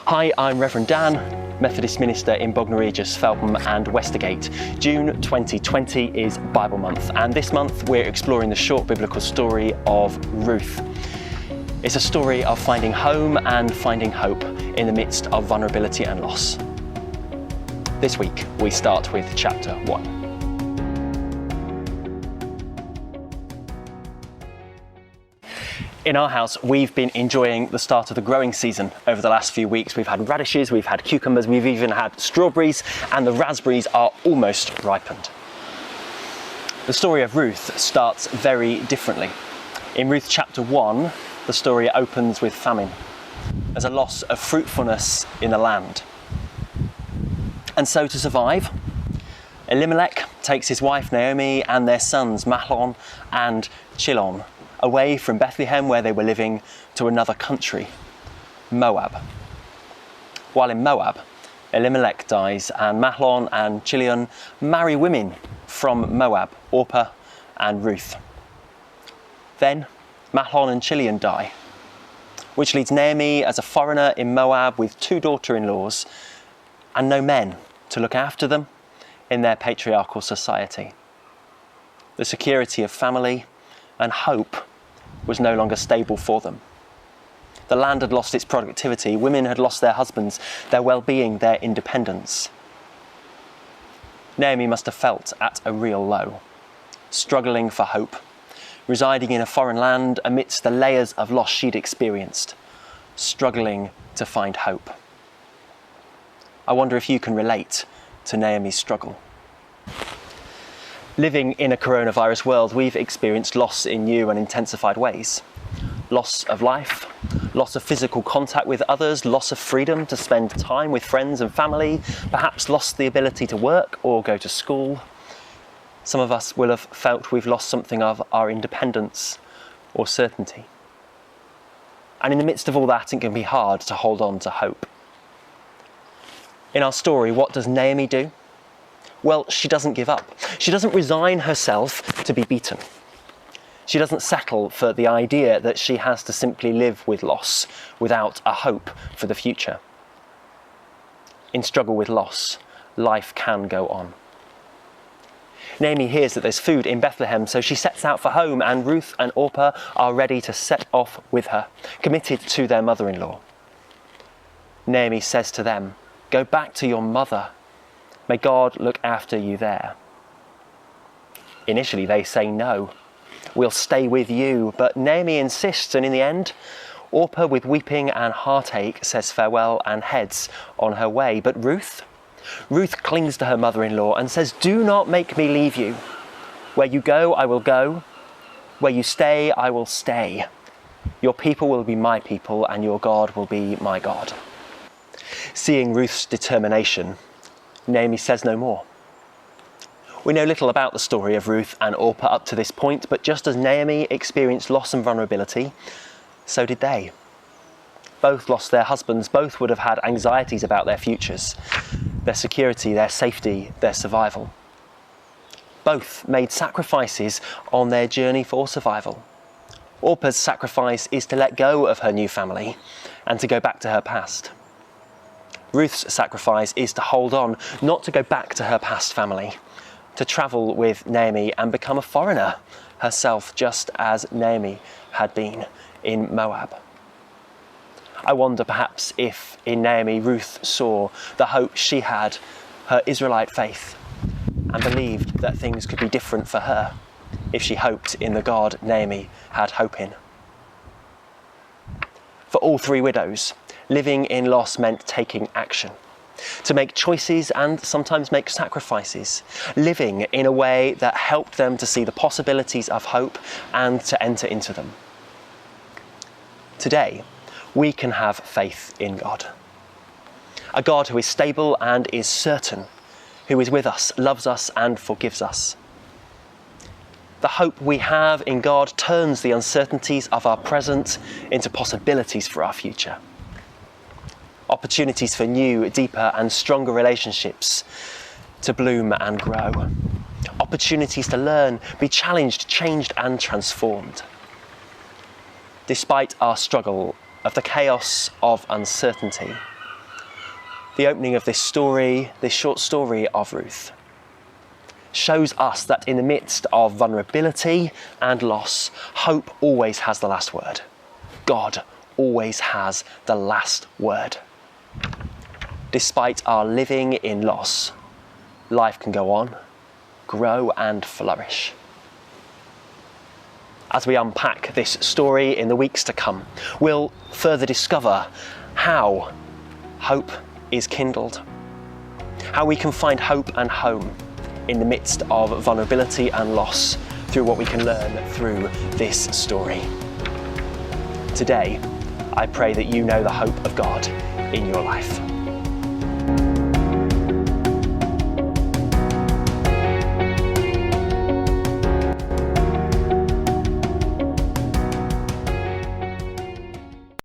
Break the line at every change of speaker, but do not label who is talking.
Hi, I'm Reverend Dan, Methodist minister in Bognor Regis, Felpham and Westergate. June 2020 is Bible Month, and this month we're exploring the short biblical story of Ruth. It's a story of finding home and finding hope in the midst of vulnerability and loss. This week we start with chapter 1. In our house, we've been enjoying the start of the growing season over the last few weeks. We've had radishes, we've had cucumbers, we've even had strawberries, and the raspberries are almost ripened. The story of Ruth starts very differently. In Ruth chapter 1, the story opens with famine. There's a loss of fruitfulness in the land. And so to survive, Elimelech takes his wife Naomi and their sons Mahlon and Chilion away from Bethlehem, where they were living, to another country, Moab. While in Moab, Elimelech dies and Mahlon and Chilion marry women from Moab, Orpah and Ruth. Then Mahlon and Chilion die, which leaves Naomi as a foreigner in Moab with 2 daughter-in-laws and no men to look after them in their patriarchal society. The security of family and hope was no longer stable for them. The land had lost its productivity, women had lost their husbands, their well-being, their independence. Naomi must have felt at a real low, struggling for hope, residing in a foreign land amidst the layers of loss she'd experienced, struggling to find hope. I wonder if you can relate to Naomi's struggle. Living in a coronavirus world, we've experienced loss in new and intensified ways. Loss of life, loss of physical contact with others, loss of freedom to spend time with friends and family, perhaps lost the ability to work or go to school. Some of us will have felt we've lost something of our independence or certainty. And in the midst of all that, it can be hard to hold on to hope. In our story, what does Naomi do? Well, she doesn't give up. She doesn't resign herself to be beaten. She doesn't settle for the idea that she has to simply live with loss without a hope for the future. In struggle with loss, life can go on. Naomi hears that there's food in Bethlehem, so she sets out for home, and Ruth and Orpah are ready to set off with her, committed to their mother-in-law. Naomi says to them, "Go back to your mother. May God look after you there." Initially they say no, "We'll stay with you," but Naomi insists, and in the end, Orpah, with weeping and heartache, says farewell and heads on her way. But Ruth clings to her mother-in-law and says, "Do not make me leave you. Where you go, I will go. Where you stay, I will stay. Your people will be my people, and your God will be my God." Seeing Ruth's determination, Naomi says no more. We know little about the story of Ruth and Orpah up to this point, but just as Naomi experienced loss and vulnerability, so did they. Both lost their husbands, both would have had anxieties about their futures, their security, their safety, their survival. Both made sacrifices on their journey for survival. Orpah's sacrifice is to let go of her new family and to go back to her past. Ruth's sacrifice is to hold on, not to go back to her past family, to travel with Naomi and become a foreigner herself, just as Naomi had been in Moab. I wonder perhaps if in Naomi Ruth saw the hope she had, her Israelite faith, and believed that things could be different for her if she hoped in the God Naomi had hope in. For all 3 widows, living in loss meant taking action, to make choices and sometimes make sacrifices, living in a way that helped them to see the possibilities of hope and to enter into them. Today, we can have faith in God. A God who is stable and is certain, who is with us, loves us and forgives us. The hope we have in God turns the uncertainties of our present into possibilities for our future. Opportunities for new, deeper and stronger relationships to bloom and grow. Opportunities to learn, be challenged, changed and transformed. Despite our struggle of the chaos of uncertainty, The opening of this story, this short story of Ruth, shows us that in the midst of vulnerability and loss, hope always has the last word. God always has the last word. Despite our living in loss, life can go on, grow and flourish. As we unpack this story in the weeks to come, we'll further discover how hope is kindled, how we can find hope and home in the midst of vulnerability and loss through what we can learn through this story. Today, I pray that you know the hope of God in your life.